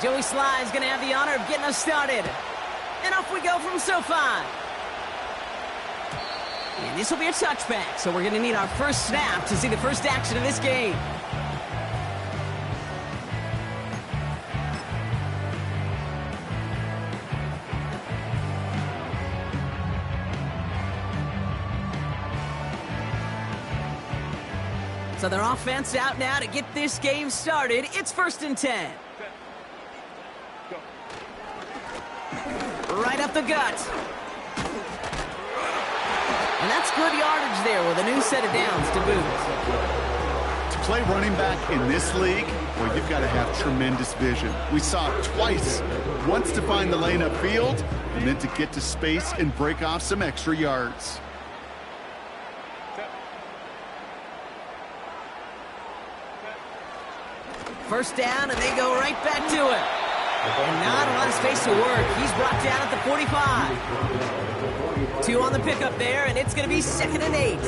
Joey Sly is going to have the honor of getting us started. And off we go from SoFi. And this will be a touchback, so we're going to need our first snap to see the first action of this game. So their offense out now to get this game started. It's 1st and 10. Right up the gut. And that's good yardage there with a new set of downs to boot. To play running back in this league, well, you've got to have tremendous vision. We saw it twice. Once to find the lane upfield, and then to get to space and break off some extra yards. First down, and they go right back to it. And not a lot of space to work. He's brought down at the 45. 2 on the pickup there, and it's going to be 2nd and 8.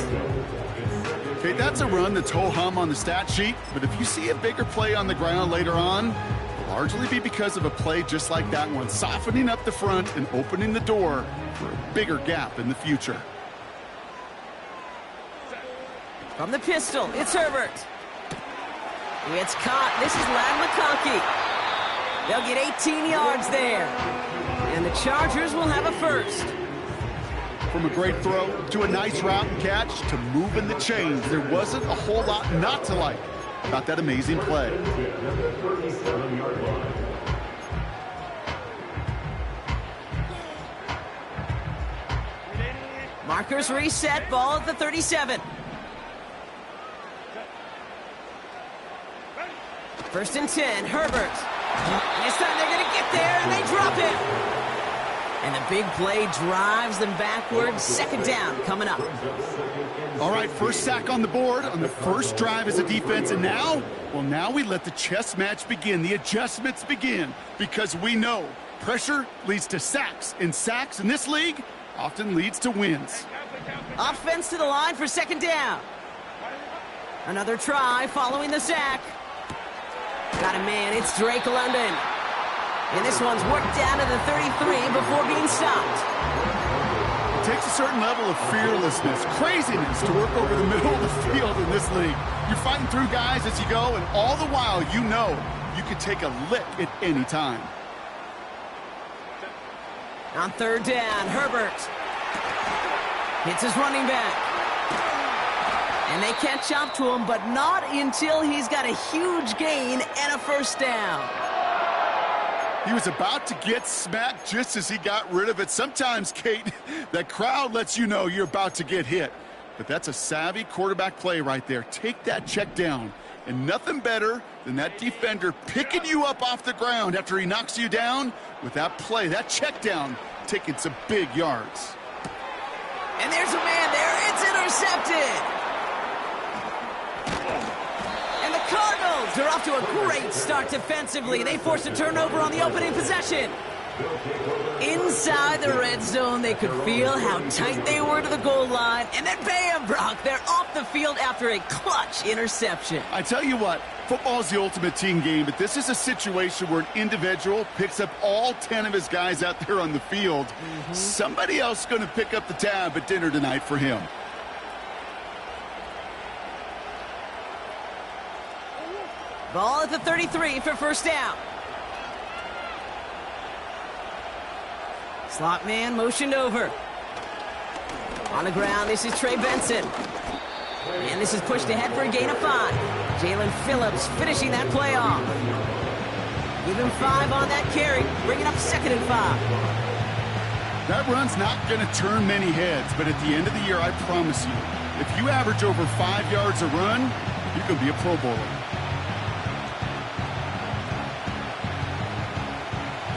Okay, that's a run that's ho-hum on the stat sheet, but if you see a bigger play on the ground later on, it'll largely be because of a play just like that one, softening up the front and opening the door for a bigger gap in the future. From the pistol, it's Herbert. It's caught. This is Lad McConkey. They'll get 18 yards there. And the Chargers will have a first. From a great throw to a nice route and catch to moving the chains, there wasn't a whole lot not to like about that amazing play. Markers reset, ball at the 37. 1st and 10, Herbert. This time they're going to get there, and they drop him. And the big play drives them backwards. 2nd down coming up. All right, first sack on the board on the first drive as a defense. And now, well, now we let the chess match begin. The adjustments begin because we know pressure leads to sacks. And sacks in this league often leads to wins. Offense to the line for 2nd down. Another try following the sack. Got a man, it's Drake London. And this one's worked down to the 33 before being stopped. It takes a certain level of fearlessness, craziness to work over the middle of the field in this league. You're fighting through guys as you go, and all the while you know you could take a lick at any time. On 3rd down, Herbert hits his running back. And they catch up to him, but not until he's got a huge gain and a first down. He was about to get smacked just as he got rid of it. Sometimes, Kate, that crowd lets you know you're about to get hit. But that's a savvy quarterback play right there. Take that check down. And nothing better than that defender picking you up off the ground after he knocks you down with that play, that check down, taking some big yards. And there's a man there. It's intercepted. And the Cardinals are off to a great start defensively. They forced a turnover on the opening possession. Inside the red zone, they could feel how tight they were to the goal line. And then bam, Brock, they're off the field after a clutch interception. I tell you what, football is the ultimate team game, but this is a situation where an individual picks up all 10 of his guys out there on the field. Somebody else is going to pick up the tab at dinner tonight for him. Ball at the 33 for first down. Slot man motioned over. On the ground, this is Trey Benson. And this is pushed ahead for a gain of 5. Jalen Phillips finishing that play off. Give him 5 on that carry, bringing up 2nd and 5. That run's not going to turn many heads, but at the end of the year, I promise you, if you average over 5 yards a run, you can be a Pro Bowler.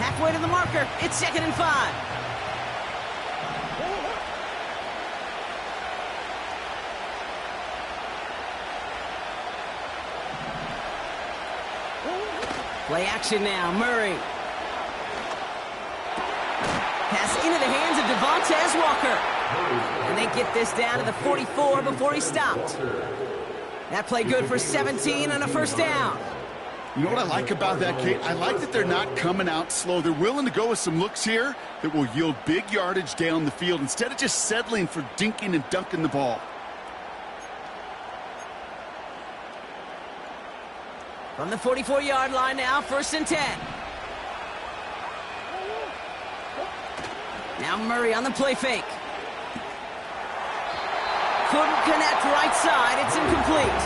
Halfway to the marker, it's 2nd and 5. Play action now, Murray. Pass into the hands of Devontae Walker. And they to get this down to the 44 before he stopped. That play good for 17 and a first down. You know what I like about that, Kate? I like that they're not coming out slow. They're willing to go with some looks here that will yield big yardage down the field instead of just settling for dinking and dunking the ball. From the 44-yard line now, 1st and 10. Now Murray on the play fake. Couldn't connect right side. It's incomplete.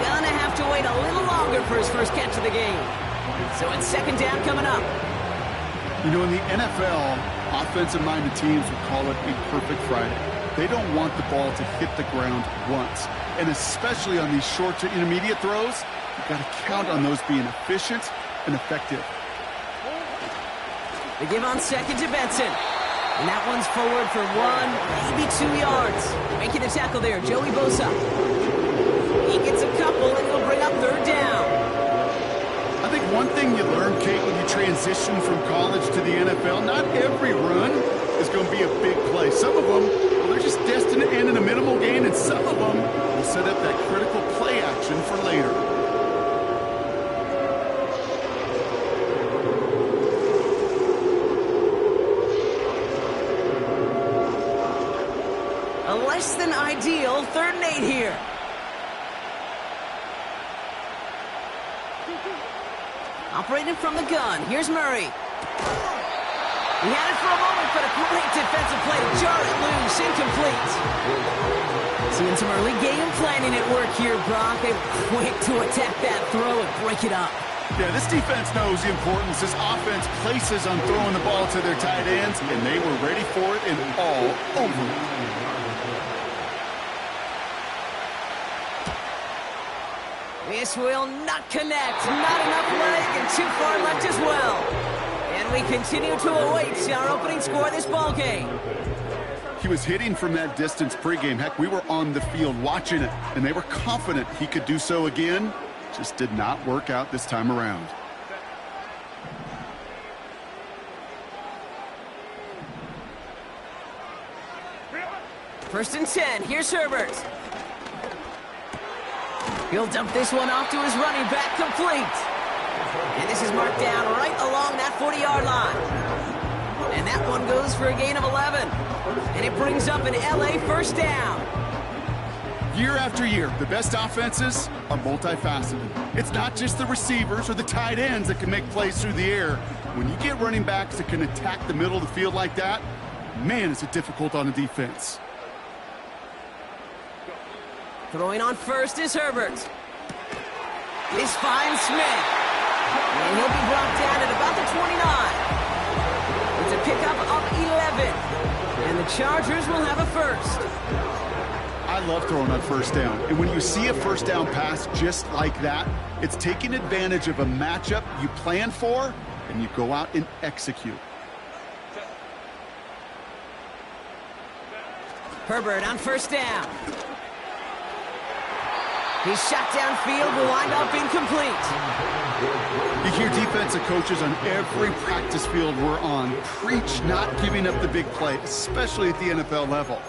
Gonna have to wait a little longer for his first catch of the game. So it's 2nd down coming up. You know, in the NFL, offensive-minded teams would call it a perfect Friday. They don't want the ball to hit the ground once. And especially on these short to intermediate throws, you've got to count on those being efficient and effective. They give on 2nd to Benson. And that one's forward for 1, maybe 2 yards. Making a tackle there, Joey Bosa. He gets a couple, and he'll bring up 3rd down. I think one thing you learn, Kate, when you transition from college to the NFL, not every run is going to be a big play. Some of them, well, they're just destined to end in a minimal gain, and some of them will set up that critical play action for later. A less than ideal 3rd and 8 here. Operating from the gun. Here's Murray. He had it for a moment, but a great defensive play to jar it loose. Incomplete. Seeing some early game planning at work here, Brock. They were quick to attack that throw and break it up. Yeah, this defense knows the importance this offense places on throwing the ball to their tight ends, and they were ready for it and all over it. This will not connect. Not enough leg and too far left as well. And we continue to await our opening score of this ball game. He was hitting from that distance pregame. Heck, we were on the field watching it, and they were confident he could do so again. Just did not work out this time around. First and 10. Here's Herbert. He'll dump this one off to his running back, complete. And this is marked down right along that 40-yard line. And that one goes for a gain of 11. And it brings up an LA first down. Year after year, the best offenses are multifaceted. It's not just the receivers or the tight ends that can make plays through the air. When you get running backs that can attack the middle of the field like that, man, is it difficult on a defense. Throwing on first is Herbert. This finds Smith. And he'll be brought down at about the 29. It's a pickup of 11. And the Chargers will have a first. I love throwing on first down. And when you see a first down pass just like that, it's taking advantage of a matchup you plan for, and you go out and execute. Herbert on first down. His shot downfield will wind up incomplete. You hear defensive coaches on every practice field we're on preach not giving up the big play, especially at the NFL level.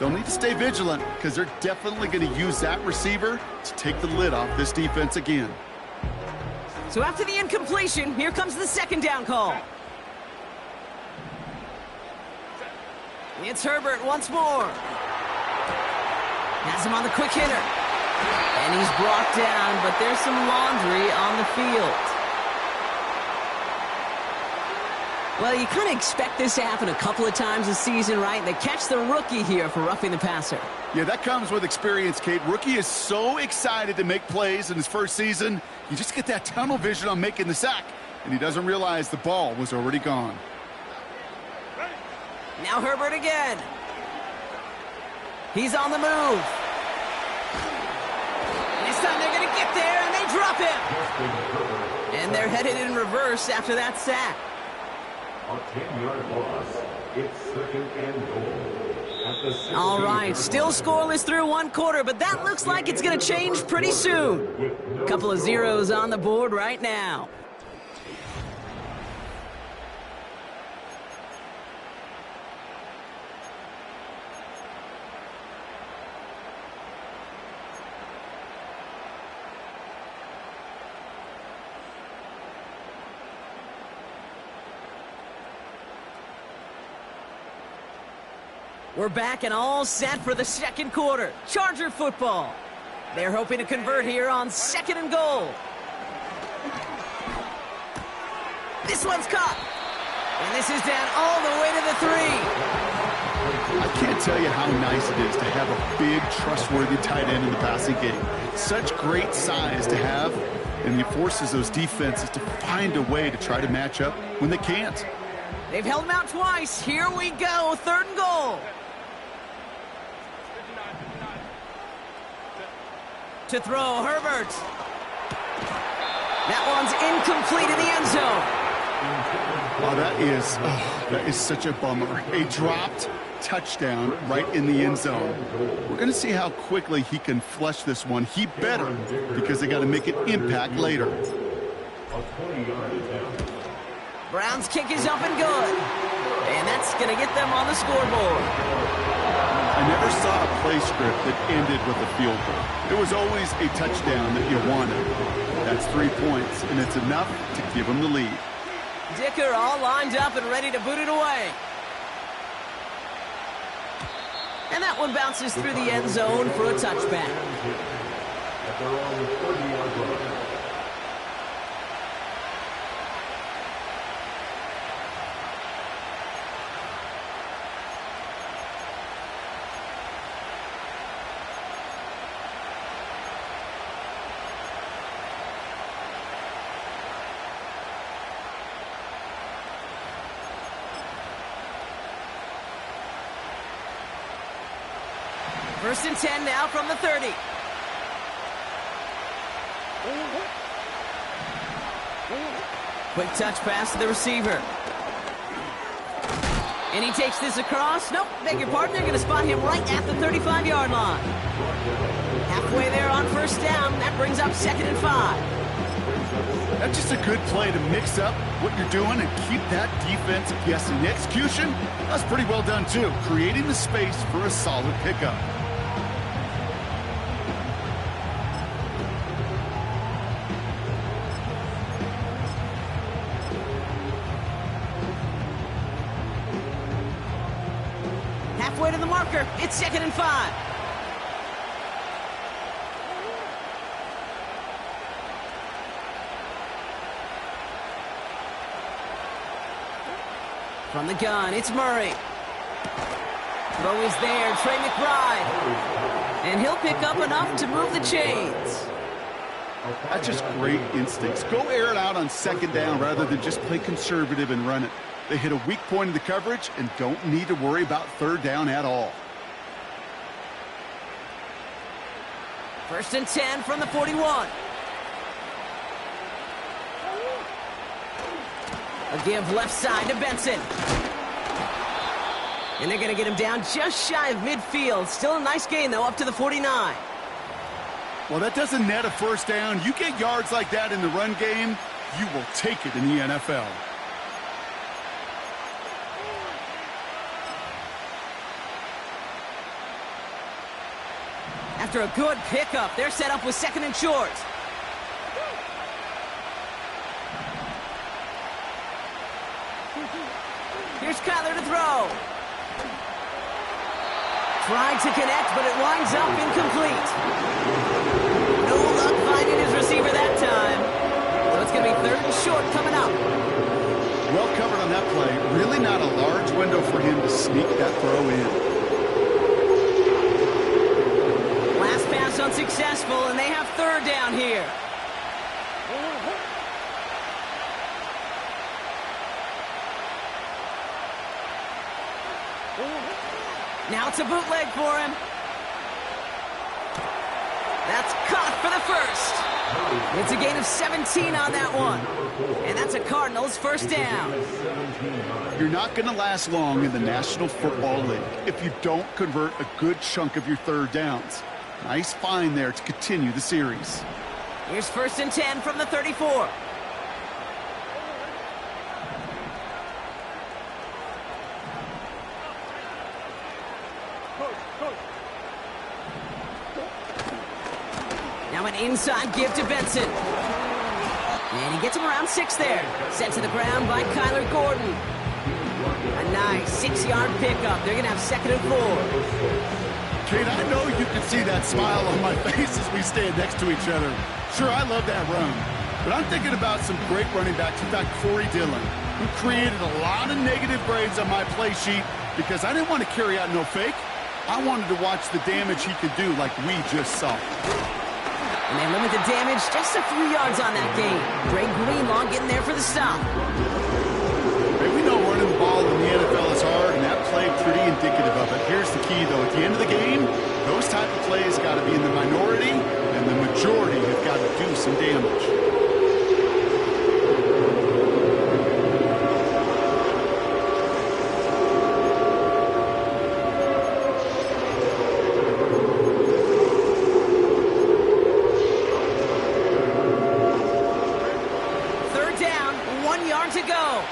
They'll need to stay vigilant because they're definitely going to use that receiver to take the lid off this defense again. So after the incompletion, here comes the 2nd down call. It's Herbert once more. Has him on the quick hitter. And he's brought down, but there's some laundry on the field. Well, you kind of expect this to happen a couple of times this season, right? They catch the rookie here for roughing the passer. Yeah, that comes with experience, Kate. Rookie is so excited to make plays in his first season. You just get that tunnel vision on making the sack, and he doesn't realize the ball was already gone. Now Herbert again. He's on the move. This time they're going to get there, and they drop him. And they're headed in reverse after that sack. A 10-yard loss. It's 2nd and goal. All right, still scoreless through one quarter, but that looks like it's going to change pretty soon. A couple of zeros on the board right now. We're back and all set for the second quarter. Charger football. They're hoping to convert here on 2nd and goal. This one's caught. And this is down all the way to the 3. I can't tell you how nice it is to have a big, trustworthy tight end in the passing game. Such great size to have, and it forces those defenses to find a way to try to match up when they can't. They've held him out twice. Here we go, 3rd and goal. To throw, Herbert. That one's incomplete in the end zone. Oh, that is such a bummer. A dropped touchdown right in the end zone. We're going to see how quickly he can flush this one. He better, because they got to make an impact later. Brown's kick is up and good. And that's going to get them on the scoreboard. I never saw a play script that ended with a field goal. It was always a touchdown that you wanted. That's 3 points, and it's enough to give them the lead. Dicker all lined up and ready to boot it away. And that one bounces through the end zone for a touchback. At their own 40-yard line. First and 10 now from the 30. Quick touch pass to the receiver. And he takes this across. Nope, beg your pardon. They're going to spot him right at the 35-yard line. Halfway there on 1st down. That brings up 2nd and 5. That's just a good play to mix up what you're doing and keep that defense guessing. The execution, that's pretty well done too. Creating the space for a solid pickup. Halfway to the marker. It's 2nd and 5. From the gun, it's Murray. Throw is there, Trey McBride. And he'll pick up enough to move the chains. That's just great instincts. Go air it out on 2nd down rather than just play conservative and run it. They hit a weak point in the coverage and don't need to worry about 3rd down at all. 1st and 10 from the 41. A give left side to Benson. And they're going to get him down just shy of midfield. Still a nice gain, though, up to the 49. Well, that doesn't net a 1st down. You get yards like that in the run game, you will take it in the NFL. After a good pickup, they're set up with 2nd and short. Here's Kyler to throw. Tried to connect, but it winds up incomplete. No luck finding his receiver that time. So it's going to be 3rd and short coming up. Well covered on that play. Really not a large window for him to sneak that throw in. Last pass unsuccessful, and they have 3rd down here. Now it's a bootleg for him. That's caught for the 1st. It's a gain of 17 on that one. And that's a Cardinals 1st down. You're not going to last long in the National Football League if you don't convert a good chunk of your 3rd downs. Nice find there to continue the series. Here's 1st and 10 from the 34. Now an inside give to Benson. And he gets him around 6 there. Sent to the ground by Kyler Gordon. A Nice 6-yard pickup. They're going to have 2nd and 4. Kate, I know you can see that smile on my face as we stand next to each other. Sure, I love that run. But I'm thinking about some great running backs. In fact, Corey Dillon, who created a lot of negative grades on my play sheet because I didn't want to carry out no fake. I wanted to watch the damage he could do like we just saw. And they limit the damage just a few yards on that game. Dre Greenlaw getting there for the stop. Hey, we know running the ball in the NFL is hard, and that play pretty indicative of it. Here's the key, though. At the end of the game, those type of plays got to be in the minority, and the majority have got to do some damage. To go.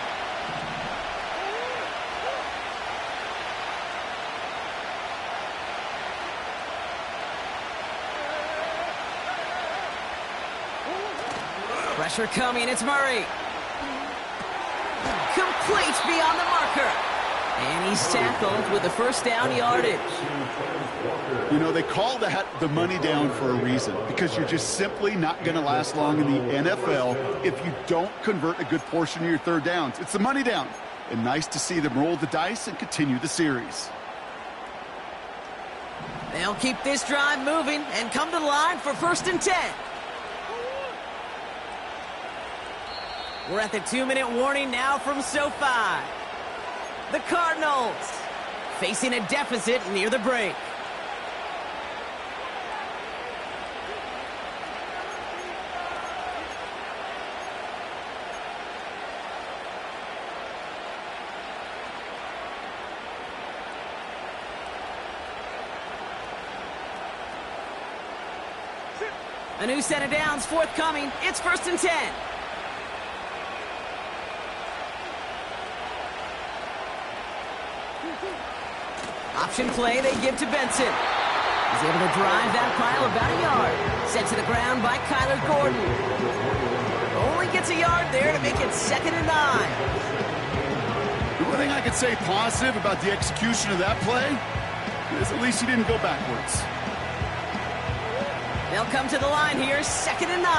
Pressure coming, it's Murray. Complete beyond the marker. And he's tackled with the 1st down yardage. You know, they call that the money down for a reason, because you're just simply not going to last long in the NFL if you don't convert a good portion of your 3rd downs. It's the money down. And nice to see them roll the dice and continue the series. They'll keep this drive moving and come to the line for 1st and 10. We're at the 2-minute warning now from SoFi. The Cardinals facing a deficit near the break. A new set of downs forthcoming. It's 1st and 10. Option play they give to Benson. He's able to drive that pile about a yard. Sent to the ground by Kyler Gordon. Only gets a yard there to make it 2nd and 9. The one thing I could say positive about the execution of that play is at least he didn't go backwards. They'll come to the line here, 2nd and 9.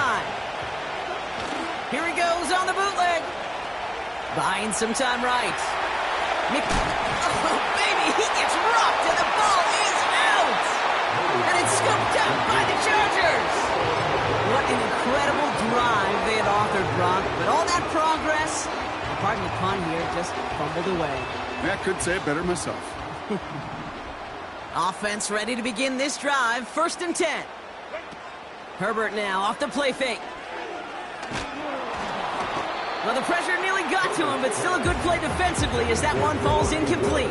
Here he goes on the bootleg. Buying some time right. Oh, baby, he gets rocked and the ball is out. And it's scooped up by the Chargers. What an incredible drive they had authored, Brock. But all that progress, pardon the pun here, just fumbled away. I couldn't say it better myself. Offense ready to begin this drive, 1st and 10. Herbert now off the play fake. Well, the pressure nearly got to him, but still a good play defensively as that one falls incomplete.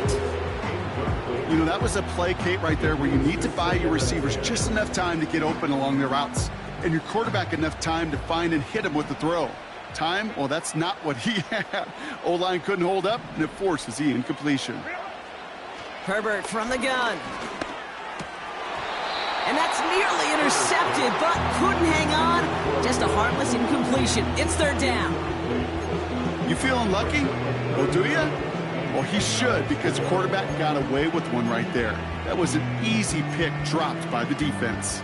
You know, that was a play, Kate, right there where you need to buy your receivers just enough time to get open along their routes, and your quarterback enough time to find and hit him with the throw. Time? Well, that's not what he had. O-line couldn't hold up, and it forces the incompletion. Herbert from the gun. And that's nearly intercepted, but couldn't hang on. Just a harmless incompletion. It's 3rd down. You feeling lucky? Well, do you? Well, he should, because quarterback got away with one right there. That was an easy pick dropped by the defense.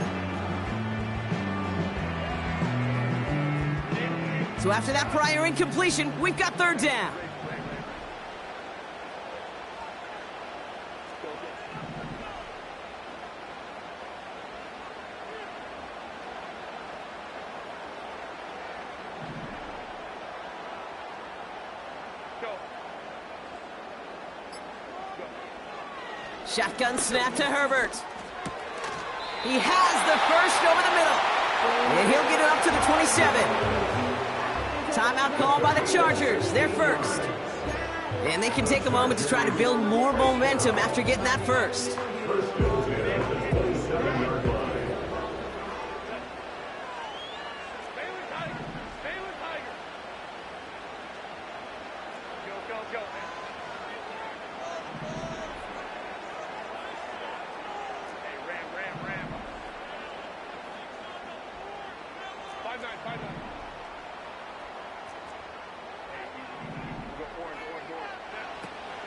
So after that prior incompletion, we've got 3rd down. Shotgun snap to Herbert. He has the first over the middle. And he'll get it up to the 27. Timeout called by the Chargers. They're first. And they can take a moment to try to build more momentum after getting that first.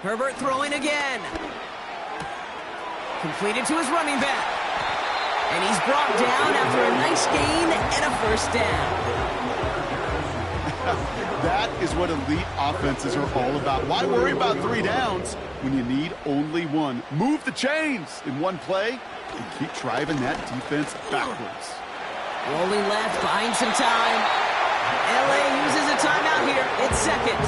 Herbert throwing again. Completed to his running back. And he's brought down after a nice gain and a first down. That is what elite offenses are all about. Why worry about 3 downs when you need only 1? Move the chains in one play and keep driving that defense backwards. Rolling left, buying some time. LA uses a timeout here. It's second.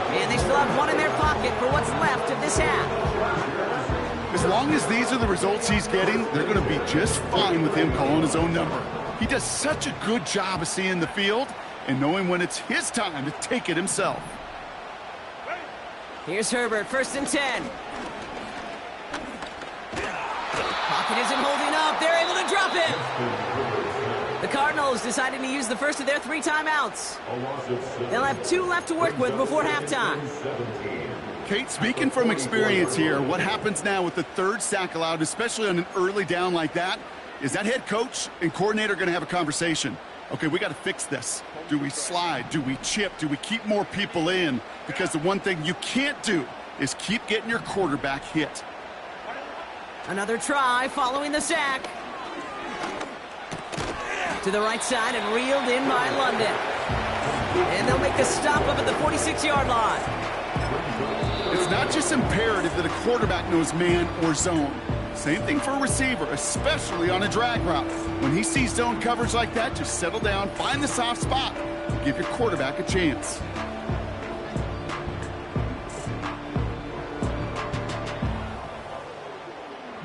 And they still have 1 in their pocket for what's left of this half. As long as these are the results he's getting, they're going to be just fine with him calling his own number. He does such a good job of seeing the field and knowing when it's his time to take it himself. Here's Herbert, 1st and 10. Pocket isn't holding up. They're able to drop it. The Cardinals decided to use the first of their 3 timeouts. They'll have 2 left to work with before halftime. Kate, speaking from experience here, what happens now with the 3rd sack allowed, especially on an early down like that, is that head coach and coordinator going to have a conversation. Okay, we got to fix this. Do we slide? Do we chip? Do we keep more people in? Because the one thing you can't do is keep getting your quarterback hit. Another try following the sack. To the right side and reeled in by London. And they'll make a stop up at the 46-yard line. It's not just imperative that a quarterback knows man or zone. Same thing for a receiver, especially on a drag route. When he sees zone coverage like that, just settle down, find the soft spot, and give your quarterback a chance.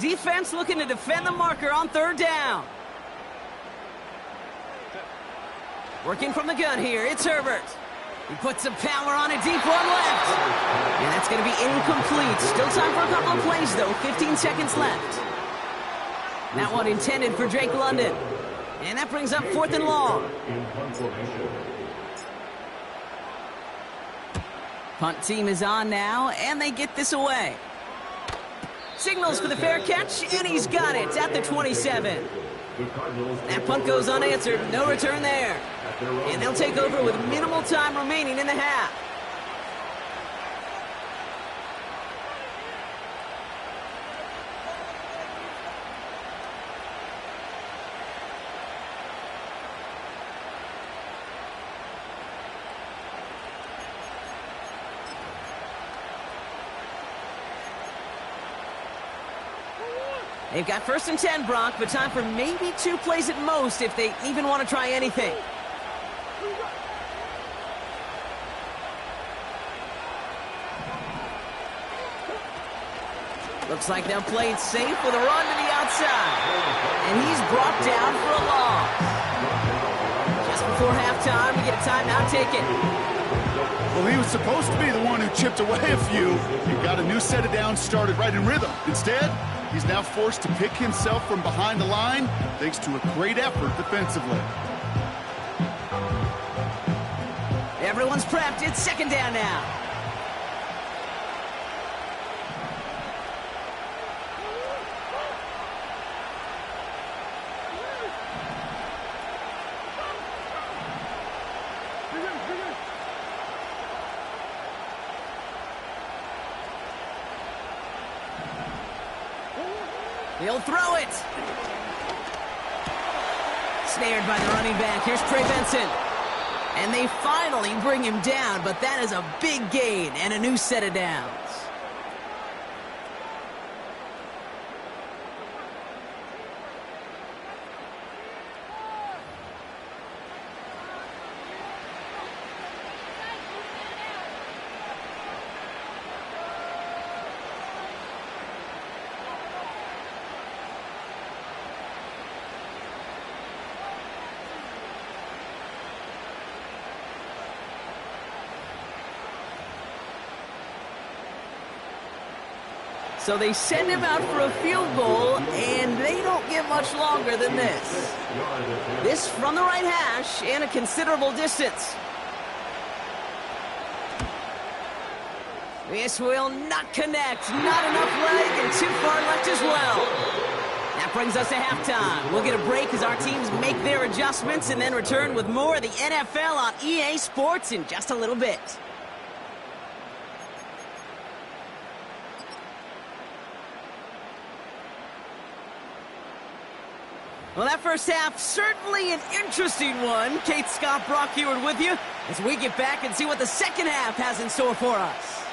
Defense looking to defend the marker on 3rd down. Working from the gun here, it's Herbert. He puts some power on a deep one left. And that's going to be incomplete. Still time for a couple of plays, though. 15 seconds left. That one intended for Drake London. And that brings up 4th and long. Punt team is on now, and they get this away. Signals for the fair catch, and he's got it at the 27. That punt goes unanswered. No return there. And they'll take over with minimal time remaining in the half. They've got 1st and 10, Brock, but time for maybe 2 plays at most if they even want to try anything. Looks like they'll play it safe with a run to the outside. And he's brought down for a loss. Just before halftime, we get a timeout taken. Well, he was supposed to be the one who chipped away a few and got a new set of downs started right in rhythm. Instead, he's now forced to pick himself from behind the line thanks to a great effort defensively. Everyone's prepped. It's 2nd down now. He'll throw it. Snared by the running back. Here's Trey Benson. And they finally bring him down, but that is a big gain and a new set of downs. So they send him out for a field goal, and they don't get much longer than this. This from the right hash and a considerable distance. This will not connect. Not enough leg and too far left as well. That brings us to halftime. We'll get a break as our teams make their adjustments and then return with more of the NFL on EA Sports in just a little bit. Well, that first half, certainly an interesting one. Kate, Scott, Brock Heward with you as we get back and see what the second half has in store for us.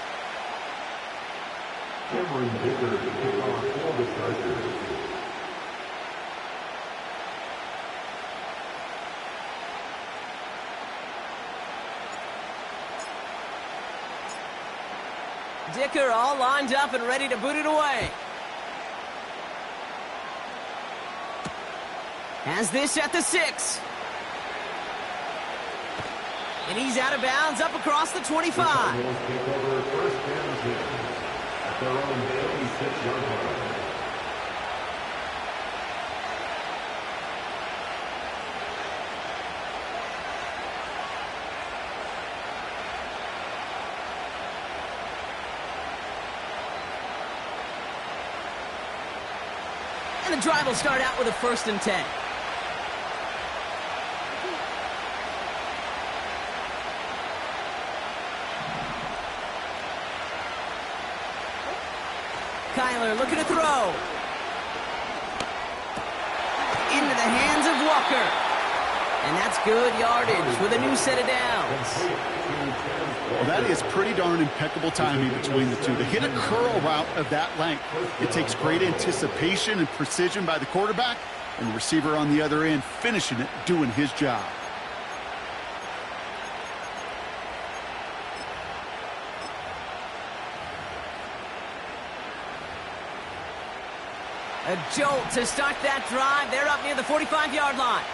Cameron Dicker to kick off for the Chargers. Dicker all lined up and ready to boot it away. Has this at the 6. And he's out of bounds up across the 25. Take over first and 10 at their own 86-yard line. And the drive will start out with a 1st and 10. Kyler looking to throw. Into the hands of Walker. And that's good yardage with a new set of downs. Well, that is pretty darn impeccable timing between the two. To hit a curl route of that length, it takes great anticipation and precision by the quarterback, and the receiver on the other end finishing it, doing his job. A jolt to start that drive. They're up near the 45-yard line.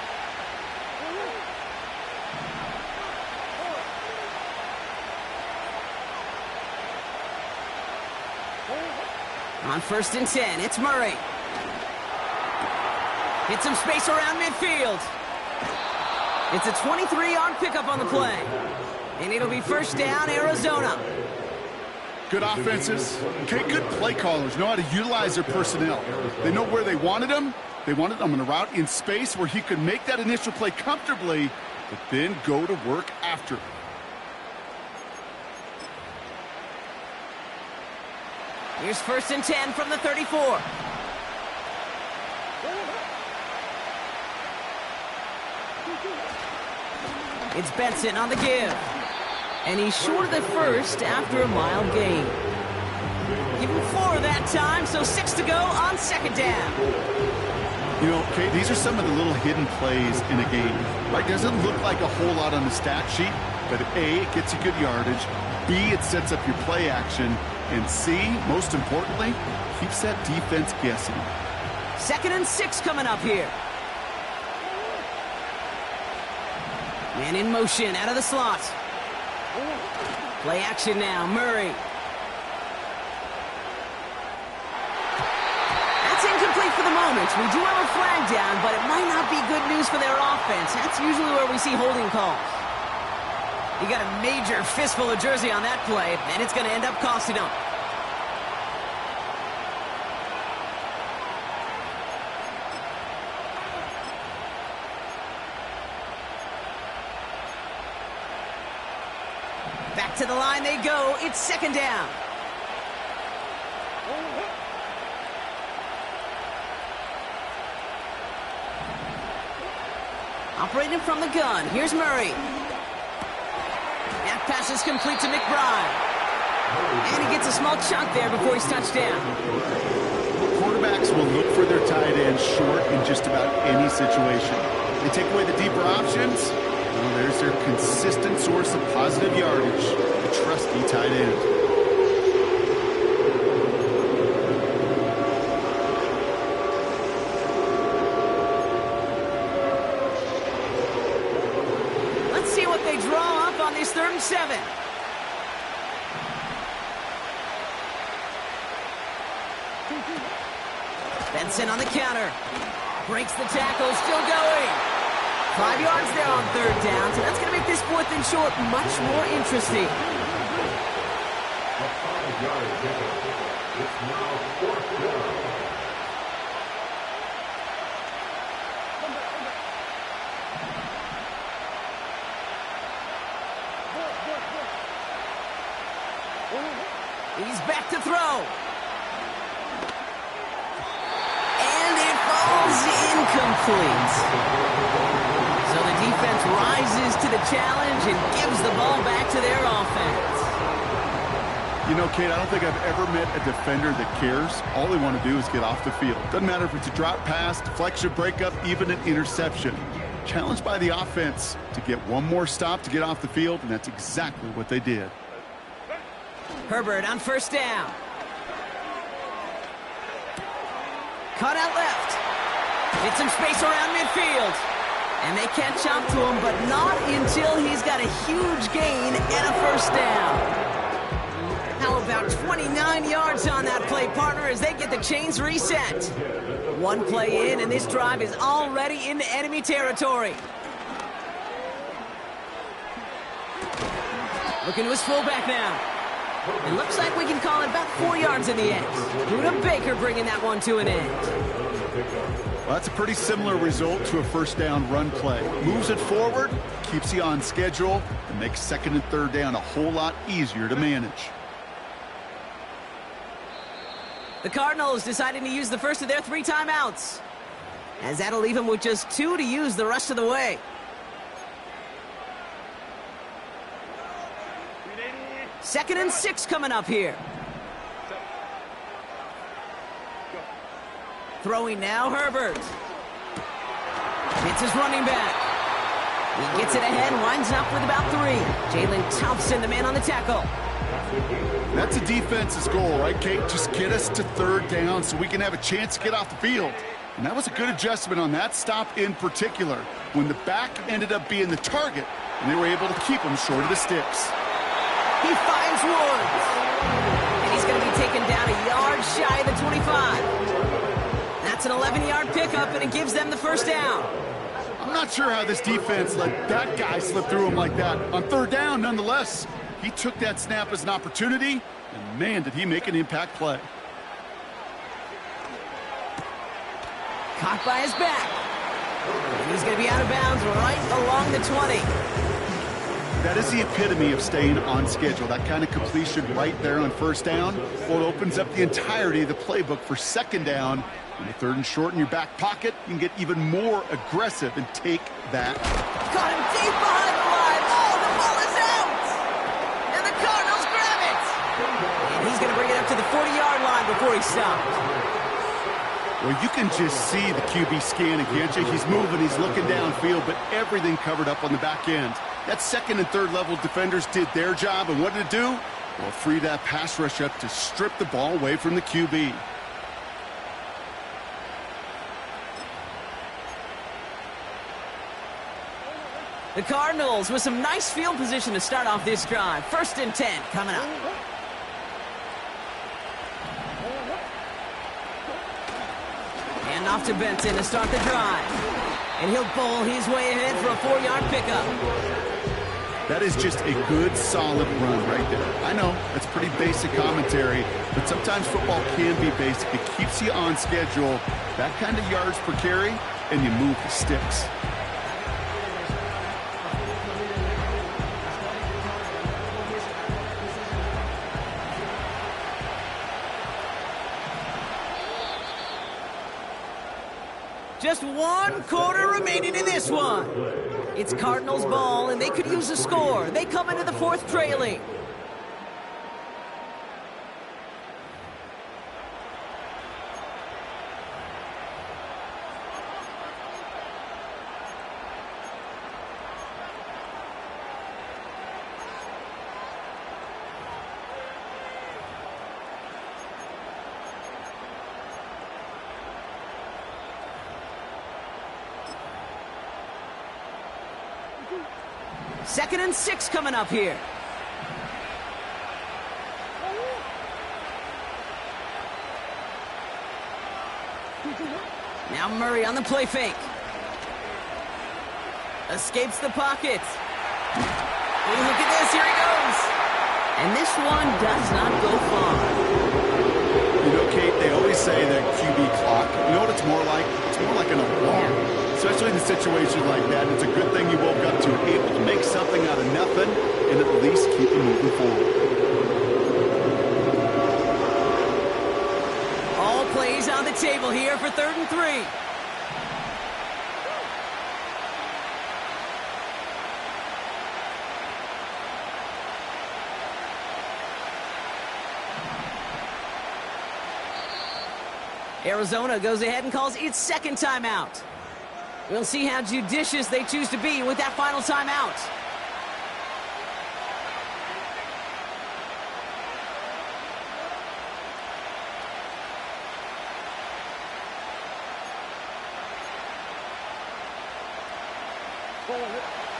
On 1st and 10, it's Murray. Hit some space around midfield. It's a 23-yard pickup on the play. And it'll be 1st down, Arizona. Good offenses. Okay, good play callers know how to utilize their personnel. They know where they wanted them. They wanted them on a route in space where he could make that initial play comfortably, but then go to work after. Here's 1st and 10 from the 34. It's Benson on the give. And he's short of the 1st after a mild gain. Give him 4 that time, so 6 to go on 2nd down. You know, Kate, these are some of the little hidden plays in a game. Right? Doesn't look like a whole lot on the stat sheet, but A, it gets you good yardage. B, it sets up your play action. And C, most importantly, keeps that defense guessing. 2nd and 6 coming up here. Man in motion out of the slot. Play action now, Murray. That's incomplete for the moment. We do have a flag down, but it might not be good news for their offense. That's usually where we see holding calls. You got a major fistful of jersey on that play, and it's going to end up costing them. Back to the line they go. It's 2nd down. Operating from the gun. Here's Murray. That pass is complete to McBride. And he gets a small chunk there before he's touched down. Quarterbacks will look for their tight end short in just about any situation. They take away the deeper options. Well, there's their consistent source of positive yardage, the trusty tight end. Let's see what they draw up on this 3rd and 7. Benson on the counter. Breaks the tackle, still going. 5 yards there on 3rd down, so that's going to make this 4th and short much more interesting. A 5-yard pickup. It's now 4th down. He's back to throw. And it falls incomplete. athletes. So the defense rises to the challenge and gives the ball back to their offense. You know, Kate, I don't think I've ever met a defender that cares. All they want to do is get off the field. Doesn't matter if it's a drop pass, deflection, breakup, even an interception. Challenged by the offense to get one more stop to get off the field, and that's exactly what they did. Herbert on first down. Cut out left. Get some space around midfield. And they catch up to him, but not until he's got a huge gain and a first down. How about 29 yards on that play, partner, as they get the chains reset. One play in, and this drive is already into enemy territory. Looking to his fullback now. It looks like we can call it about 4 yards in the end. Buda Baker bringing that one to an end. Well, that's a pretty similar result to a first down run play. Moves it forward, keeps you on schedule, and makes second and third down a whole lot easier to manage. The Cardinals deciding to use the first of their 3 timeouts, as that'll leave them with just 2 to use the rest of the way. Second and 6 coming up here. Throwing now, Herbert. It's his running back. He gets it ahead, winds up with about 3. Jalen Thompson, the man on the tackle. That's a defense's goal, right, Kate? Just get us to third down so we can have a chance to get off the field. And that was a good adjustment on that stop in particular, when the back ended up being the target, and they were able to keep him short of the sticks. He finds Woods. And he's going to be taken down a yard shy of the 25. That's an 11-yard pickup, and it gives them the first down. I'm not sure how this defense let that guy slip through him like that. On third down, nonetheless, he took that snap as an opportunity, and man, did he make an impact play. Caught by his back. And he's going to be out of bounds right along the 20. That is the epitome of staying on schedule. That kind of completion right there on first down. Well, it opens up the entirety of the playbook for second down. When you're third and short in your back pocket, you can get even more aggressive and take that. Caught him deep behind the line. Oh, the ball is out. And the Cardinals grab it. And he's going to bring it up to the 40-yard line before he stopped. Well, you can just see the QB scanning, can't you? He's moving, he's looking downfield, but everything covered up on the back end. That second and third level defenders did their job, and what did it do? Well, free that pass rush up to strip the ball away from the QB. The Cardinals with some nice field position to start off this drive. First and 10 coming up. And off to Benson to start the drive. And he'll bowl his way ahead for a 4-yard pickup. That is just a good, solid run right there. I know, that's pretty basic commentary, but sometimes football can be basic. It keeps you on schedule, that kind of yards per carry, and you move the sticks. Just 1 quarter remaining in this one. It's Cardinals ball, and they could use a score. They come into the fourth trailing. Second and 6 coming up here. Now Murray on the play fake. Escapes the pocket. Hey, look at this, here he goes. And this one does not go far. You know, Kate, they always say that QB clock. You know what it's more like? It's more like an alarm. Especially in situations like that, it's a good thing you woke up to it, able to make something out of nothing and at least keep you moving forward. All plays on the table here for 3rd and 3. Arizona goes ahead and calls its second timeout. We'll see how judicious they choose to be with that final timeout.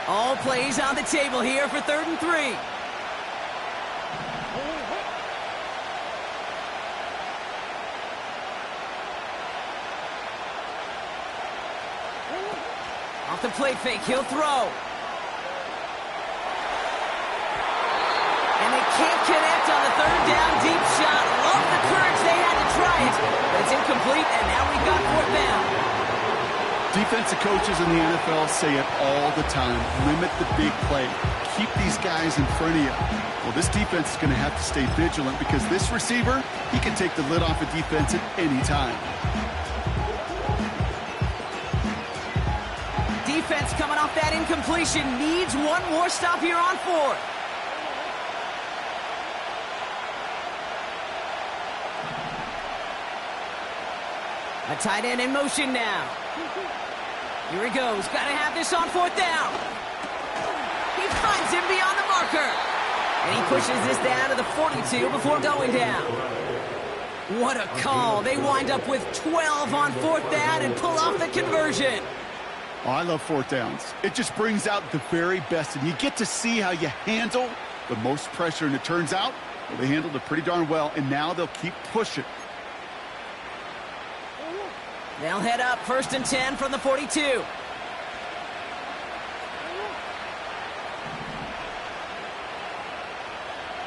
All plays on the table here for 3rd and 3. Off the play fake, he'll throw. And they can't connect on the 3rd down deep shot. Love the courage they had to try it, but it's incomplete, and now we've got 4th down. Defensive coaches in the NFL say it all the time. Limit the big play. Keep these guys in front of you. Well, this defense is going to have to stay vigilant because this receiver, he can take the lid off a defense at any time. Defense coming off that incompletion needs one more stop here on 4th. A tight end in motion now. Here he goes. Got to have this on 4th down. He finds him beyond the marker. And he pushes this down to the 42 before going down. What a call. They wind up with 12 on 4th down and pull off the conversion. Oh, I love 4th downs. It just brings out the very best, and you get to see how you handle the most pressure, and it turns out well, they handled it pretty darn well, and now they'll keep pushing. They'll head up 1st and 10 from the 42.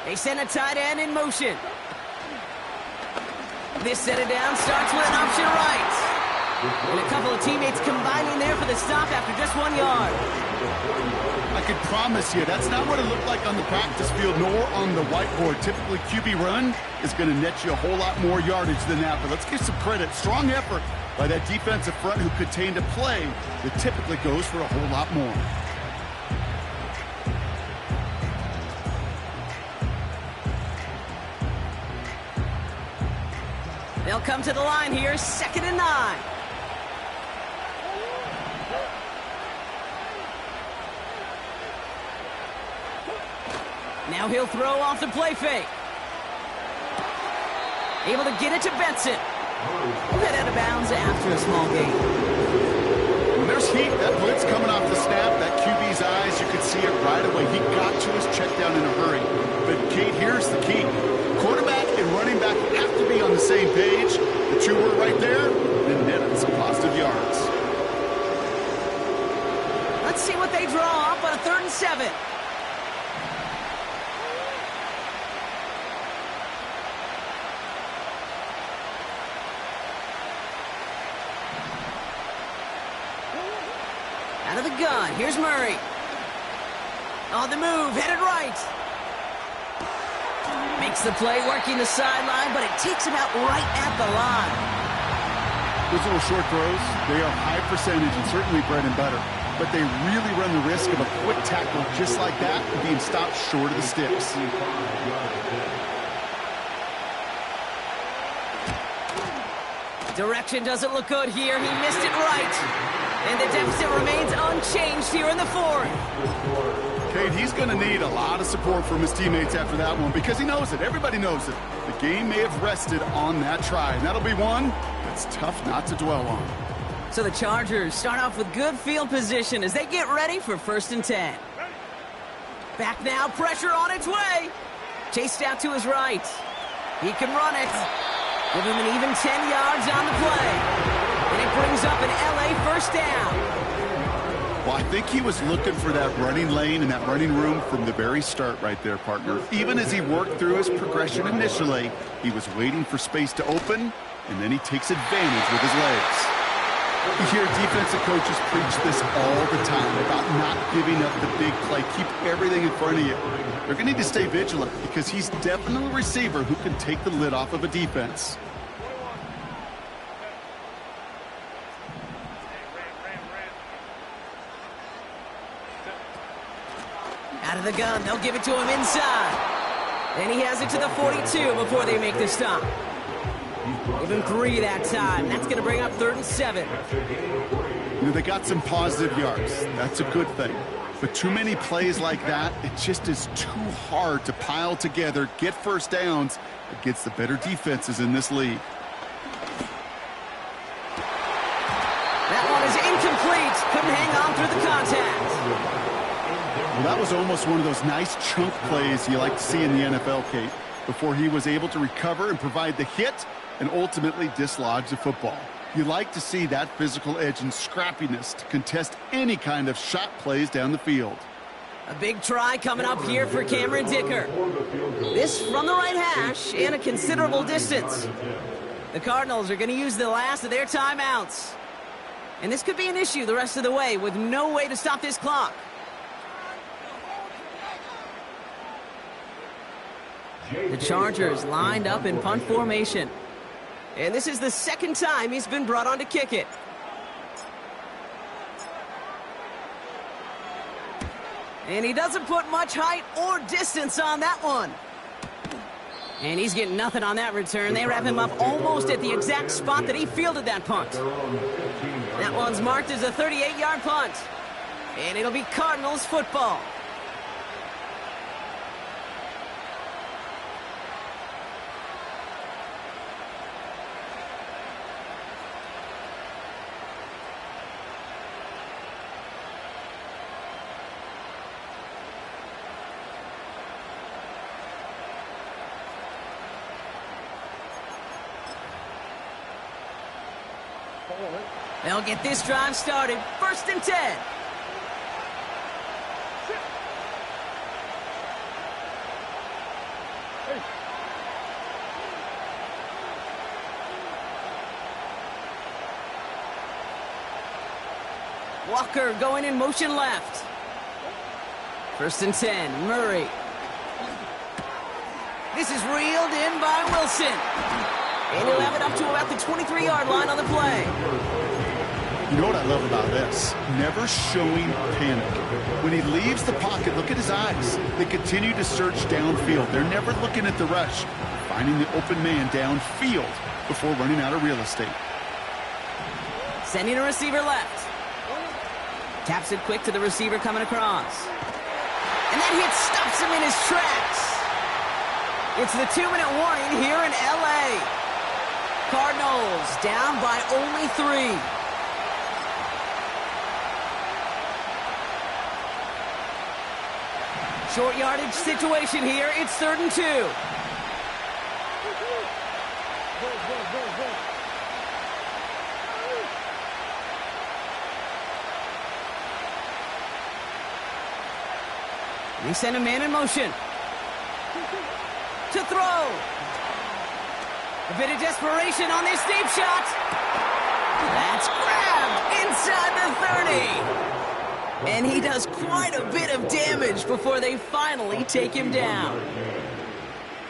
They send a tight end in motion. This set it down starts with an option right. And a couple of teammates combining there for the stop after just 1 yard. I can promise you, that's not what it looked like on the practice field nor on the whiteboard. Typically, QB run is going to net you a whole lot more yardage than that. But let's give some credit. Strong effort by that defensive front who contained a play that typically goes for a whole lot more. They'll come to the line here, 2nd and 9. Now he'll throw off the play fake. Able to get it to Benson. Head out of bounds after a small gain. When there's heat, that blitz coming off the snap, that QB's eyes, you could see it right away. He got to his check down in a hurry. But, Kate, here's the key. Quarterback and running back have to be on the same page. The two were right there, and netted some positive yards. Let's see what they draw up on a 3rd and 7. Out of the gun, here's Murray. On the move, headed right. Makes the play, working the sideline, but it takes him out right at the line. Those little short throws, they are high percentage and certainly bread and butter. But they really run the risk of a quick tackle just like that and being stopped short of the sticks. Direction doesn't look good here. He missed it right. And the deficit remains unchanged here in the 4th. Kate, he's going to need a lot of support from his teammates after that one because he knows it. Everybody knows it. The game may have rested on that try, and that'll be one that's tough not to dwell on. So the Chargers start off with good field position as they get ready for 1st and 10. Back now, pressure on its way. Chased out to his right. He can run it. Give him an even 10 yards on the play. And it brings up an LA 1st down. Well, I think he was looking for that running lane and that running room from the very start right there, partner. Even as he worked through his progression initially, he was waiting for space to open, and then he takes advantage with his legs. You hear defensive coaches preach this all the time about not giving up the big play. Keep everything in front of you. They're going to need to stay vigilant because he's definitely a receiver who can take the lid off of a defense. Out of the gun, they'll give it to him inside. And he has it to the 42 before they make the stop. Give him 3 that time. That's going to bring up 3rd and 7. You know, they got some positive yards. That's a good thing. But too many plays like that, it just is too hard to pile together, get first downs against the better defenses in this league. That one is incomplete. Couldn't hang on through the contact. Well, that was almost one of those nice chunk plays you like to see in the NFL, Kate, before he was able to recover and provide the hit and ultimately dislodge the football. You like to see that physical edge and scrappiness to contest any kind of shot plays down the field. A big try coming up here for Cameron Dicker. This from the right hash and a considerable distance. The Cardinals are going to use the last of their timeouts. And this could be an issue the rest of the way with no way to stop this clock. The Chargers lined up in punt formation. And this is the 2nd time he's been brought on to kick it. And he doesn't put much height or distance on that one. And he's getting nothing on that return. They wrap him up almost at the exact spot that he fielded that punt. That one's marked as a 38-yard punt. And it'll be Cardinals football. They'll get this drive started. 1st and 10. Walker going in motion left. 1st and 10. Murray. This is reeled in by Wilson. And he'll have it up to about the 23-yard line on the play. You know what I love about this? Never showing panic. When he leaves the pocket, look at his eyes. They continue to search downfield. They're never looking at the rush, finding the open man downfield before running out of real estate. Sending a receiver left. Taps it quick to the receiver coming across. And that hit stops him in his tracks. It's the 2-minute warning here in L.A. Cardinals down by only 3. Short yardage situation here. It's 3rd and 2. They send a man in motion. To throw. A bit of desperation on this deep shot. That's grabbed inside the 30. And he does quite a bit of damage before they finally take him down.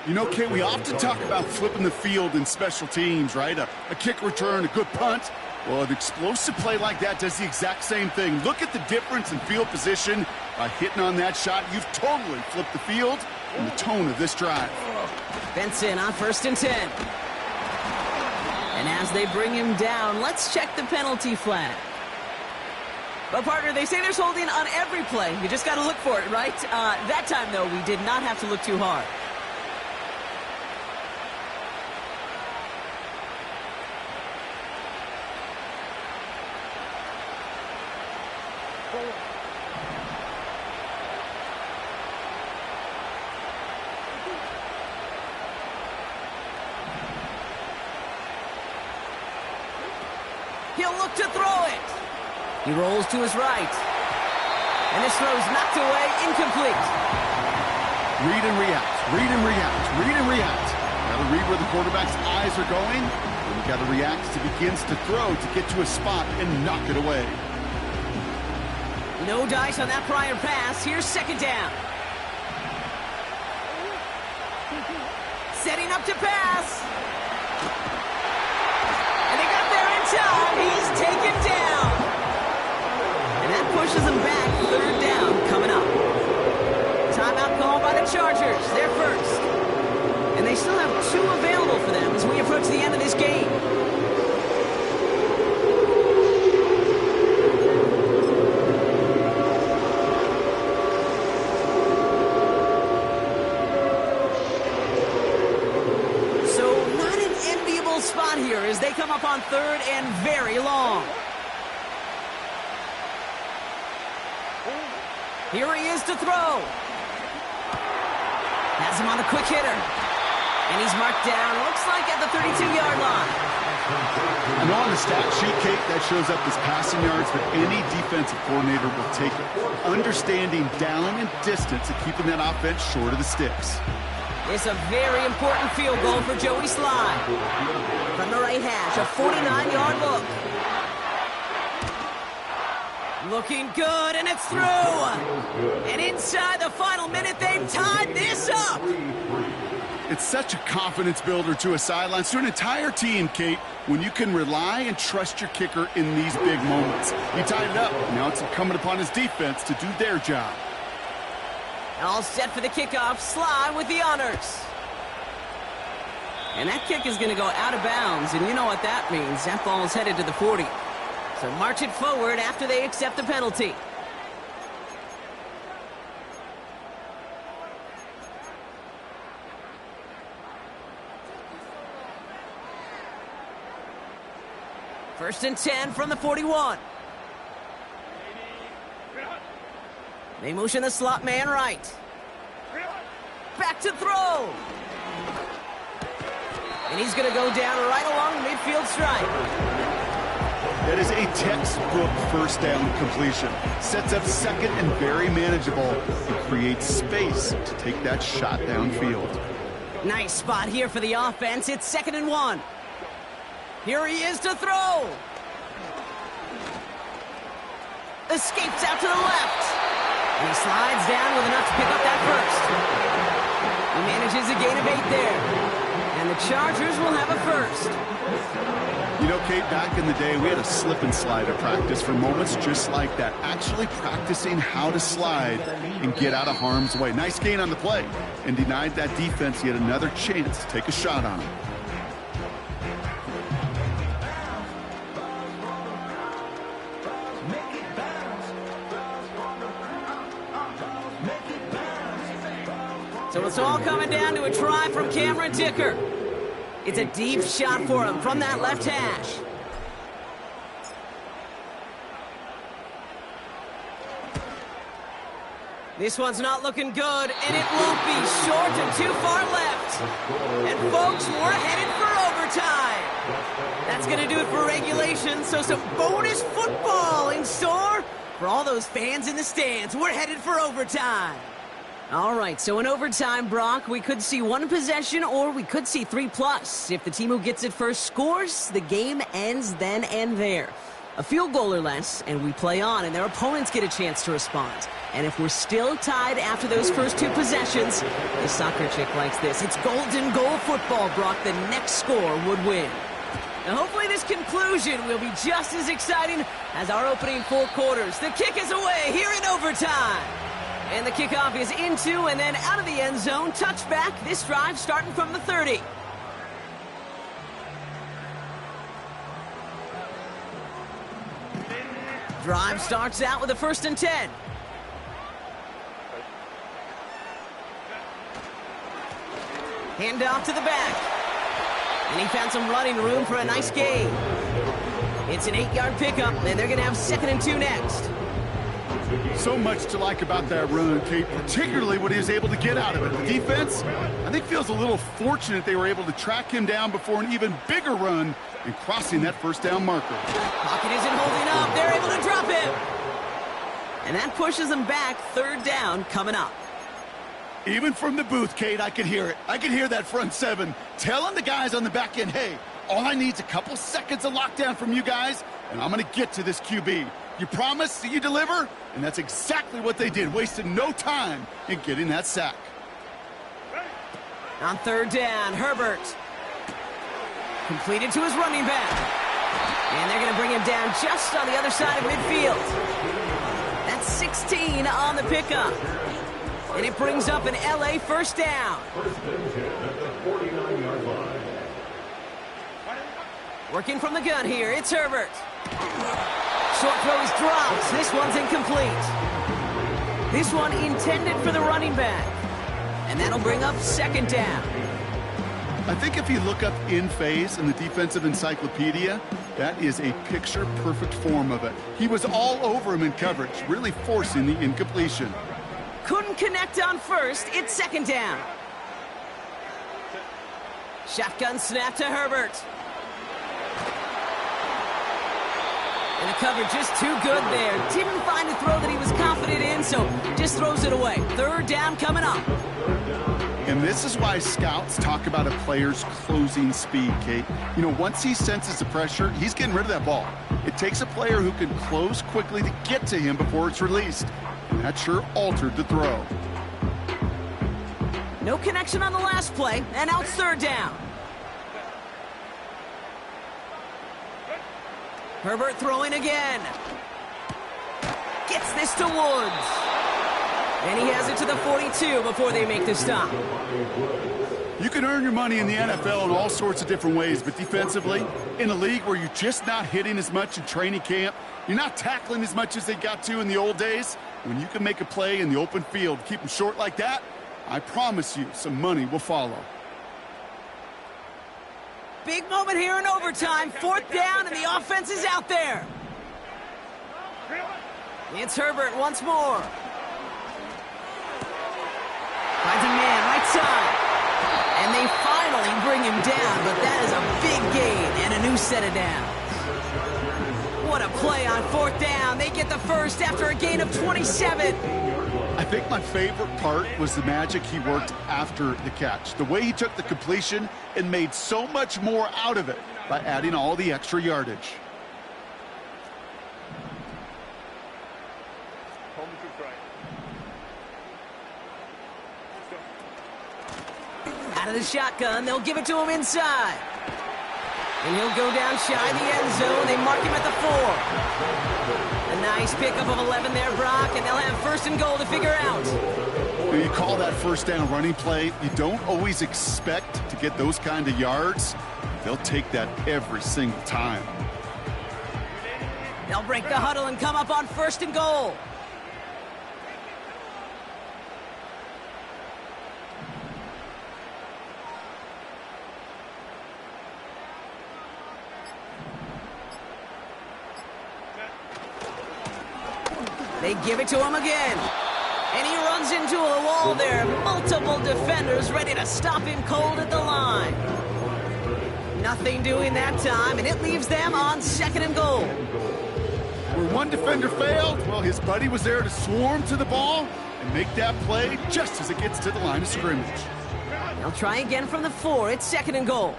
You know, Kate, we often talk about flipping the field in special teams, right? A kick return, a good punt. Well, an explosive play like that does the exact same thing. Look at the difference in field position. By hitting on that shot, you've totally flipped the field and the tone of this drive. Benson on 1st and 10. And as they bring him down, let's check the penalty flag. But, partner, they say there's holding on every play. You just got to look for it, right? That time, though, we did not have to look too hard. He'll look to throw it. He rolls to his right. And this throw's knocked away, incomplete. Read and react, read and react, read and react. Got to read where the quarterback's eyes are going. And you got to react as he begins to throw to get to a spot and knock it away. No dice on that prior pass. Here's 2nd down. Setting up to pass. And they got there in time. He's taken down. And that pushes him back. 3rd down coming up. Timeout called by the Chargers. They're first. And they they still have 2 available for them as we approach the end of this game. So not an enviable spot here as they come up on 3rd and very long. Here he is to throw. Has him on the quick hitter. And he's marked down, looks like at the 32-yard line. I know on the stat sheet, Kate, that shows up as passing yards, but any defensive coordinator will take it. Understanding down and distance and keeping that offense short of the sticks. It's a very important field goal for Joey Sly. From the right hash, a 49-yard look. Looking good, and it's through. And inside the final minute, they've tied this up. It's such a confidence builder to a sideline, to an entire team, Kate, when you can rely and trust your kicker in these big moments. He tied it up. Now it's incumbent upon his defense to do their job. All set for the kickoff. Sly with the honors. And that kick is going to go out of bounds, and you know what that means. That ball is headed to the 40. So march it forward after they accept the penalty. First and 10 from the 41. They motion the slot man right. Back to throw. And he's going to go down right along the midfield stripe. That is a textbook first down completion. Sets up second and very manageable and creates space to take that shot downfield. Nice spot here for the offense. It's 2nd and 1. Here he is to throw. Escapes out to the left. And he slides down with enough to pick up that first. He manages a gain of 8 there. And the Chargers will have a first. You know, Kate, back in the day, we had a slip and slide at practice for moments just like that. Actually practicing how to slide and get out of harm's way. Nice gain on the play and denied that defense yet another chance to take a shot on him. So it's all coming down to a try from Cameron Dicker. It's a deep shot for him from that left hash. This one's not looking good, and it won't be. Short and too far left. And folks, we're headed for overtime. That's going to do it for regulation, so some bonus football in store for all those fans in the stands. We're headed for overtime. All right, so in overtime, Brock, we could see 1 possession or we could see 3+. If the team who gets it first scores, the game ends then and there. A field goal or less, and we play on, and their opponents get a chance to respond. And if we're still tied after those first 2 possessions, the soccer chick likes this. It's golden goal football, Brock. The next score would win. Now, hopefully this conclusion will be just as exciting as our opening 4 quarters. The kick is away here in overtime. And the kickoff is into and then out of the end zone. Touchback. This drive starting from the 30. Drive starts out with a 1st and 10. Hand off to the back. And he found some running room for a nice gain. It's an 8-yard pickup, and they're going to have 2nd and 2 next. So much to like about that run, Kate, particularly what he was able to get out of it. The defense, I think, feels a little fortunate they were able to track him down before an even bigger run and crossing that first down marker. Pocket isn't holding up. They're able to drop him. And that pushes them back. 3rd down coming up. Even from the booth, Kate, I could hear it. I could hear that front 7 telling the guys on the back end, hey, all I need is a couple seconds of lockdown from you guys, and I'm going to get to this QB. You promise that you deliver? And that's exactly what they did, wasted no time in getting that sack. On 3rd down, Herbert. Completed to his running back. And they're going to bring him down just on the other side of midfield. That's 16 on the pickup. And it brings up an LA first down. First and 10 at the 49-yard line. Working from the gun here, it's Herbert. Short throw is dropped. This one's incomplete. This one intended for the running back. And that'll bring up second down. I think if you look up in phase in the defensive encyclopedia, that is a picture-perfect form of it. He was all over him in coverage, really forcing the incompletion. Couldn't connect on first. It's second down. Shotgun snap to Herbert. And the cover just too good there. Didn't find a throw that he was confident in, so just throws it away. Third down coming up. And this is why scouts talk about a player's closing speed, Kate. You know, once he senses the pressure, he's getting rid of that ball. It takes a player who can close quickly to get to him before it's released. And that sure altered the throw. No connection on the last play, and now it's third down. Herbert throwing again. Gets this to Woods. And he has it to the 42 before they make the stop. You can earn your money in the NFL in all sorts of different ways, but defensively, in a league where you're just not hitting as much in training camp, you're not tackling as much as they got to in the old days, when you can make a play in the open field, keep them short like that, I promise you some money will follow. Big moment here in overtime. Fourth down, and the offense is out there. It's Herbert once more. Finds a man right side. And they finally bring him down, but that is a big gain and a new set of downs. What a play on fourth down. They get the first after a gain of 27. I think my favorite part was the magic he worked after the catch. The way he took the completion and made so much more out of it by adding all the extra yardage. Out of the shotgun, they'll give it to him inside. And he'll go down shy of the end zone. They mark him at the 4. A nice pickup of 11 there, Brock, and they'll have first and goal to figure out. You call that first down running play. You don't always expect to get those kind of yards. They'll take that every single time. They'll break the huddle and come up on first and goal. They give it to him again. And he runs into a wall there. Multiple defenders ready to stop him cold at the line. Nothing doing that time, and it leaves them on second and goal. Where one defender failed, well, his buddy was there to swarm to the ball and make that play just as it gets to the line of scrimmage. They'll try again from the 4. It's second and goal.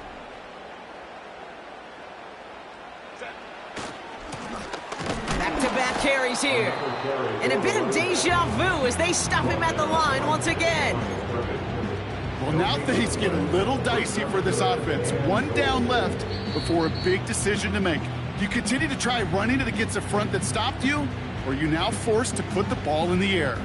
Back-to-back carries here. And a bit of deja vu as they stop him at the line once again. Well, now things get a little dicey for this offense. One down left before a big decision to make. Do you continue to try running it against a front that stopped you, or are you now forced to put the ball in the air?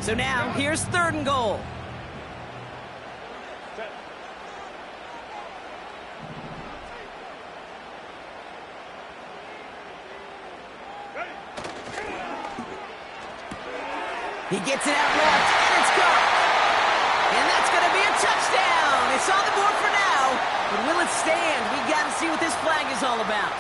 So now, here's third and goal. He gets it out left, and it's gone. And that's going to be a touchdown. It's on the board for now. But will it stand? We got to see what this flag is all about.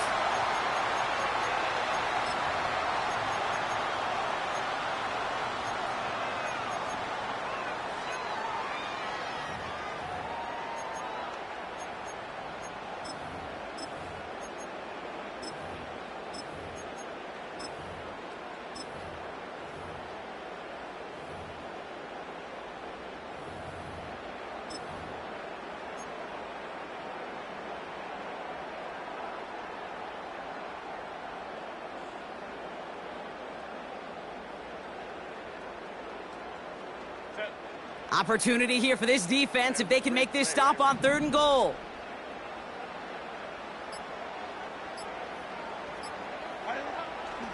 Opportunity here for this defense if they can make this stop on third and goal.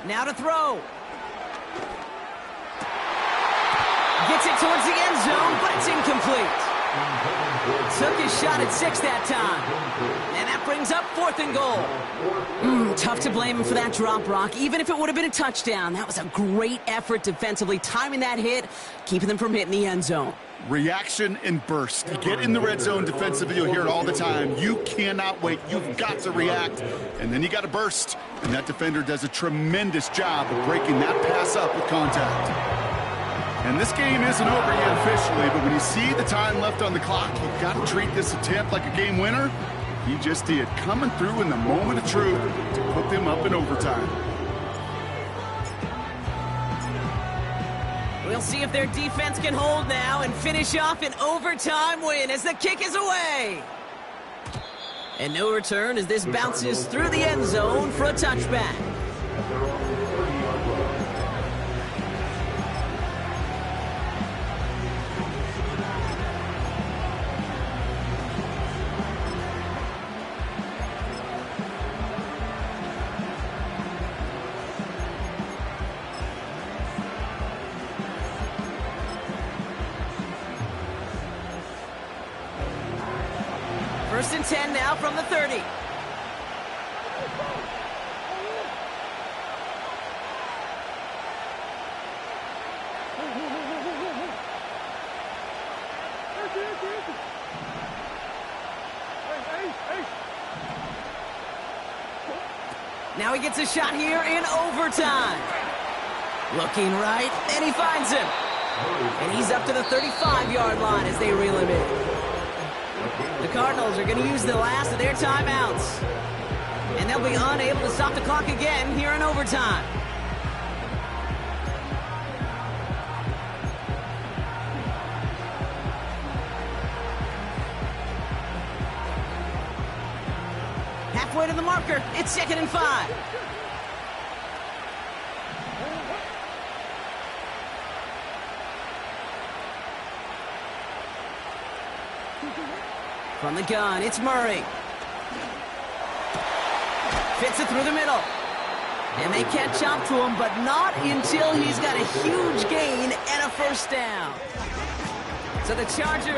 Now to throw. Gets it towards the end zone, but it's incomplete. Took his shot at 6 that time. And that brings up 4th and goal. Tough to blame him for that drop, Brock. Even if it would have been a touchdown, that was a great effort defensively, timing that hit, keeping them from hitting the end zone. Reaction and burst. You get in the red zone defensively, you'll hear it all the time. You cannot wait. You've got to react, and then you got to burst. And that defender does a tremendous job of breaking that pass up with contact. And this game isn't over yet officially, but when you see the time left on the clock, you've got to treat this attempt like a game winner. He just did, coming through in the moment of truth to put them up in overtime. We'll see if their defense can hold now and finish off an overtime win as the kick is away. And no return as this bounces through the end zone for a touchback. First and 10 now from the 30. Now he gets a shot here in overtime. Looking right, and he finds him. And he's up to the 35-yard line as they reel him in. The Cardinals are going to use the last of their timeouts. And they'll be unable to stop the clock again here in overtime. Halfway to the marker, it's 2nd and 5. From the gun, it's Murray. Fits it through the middle. And they catch up to him, but not until he's got a huge gain and a first down. So the Chargers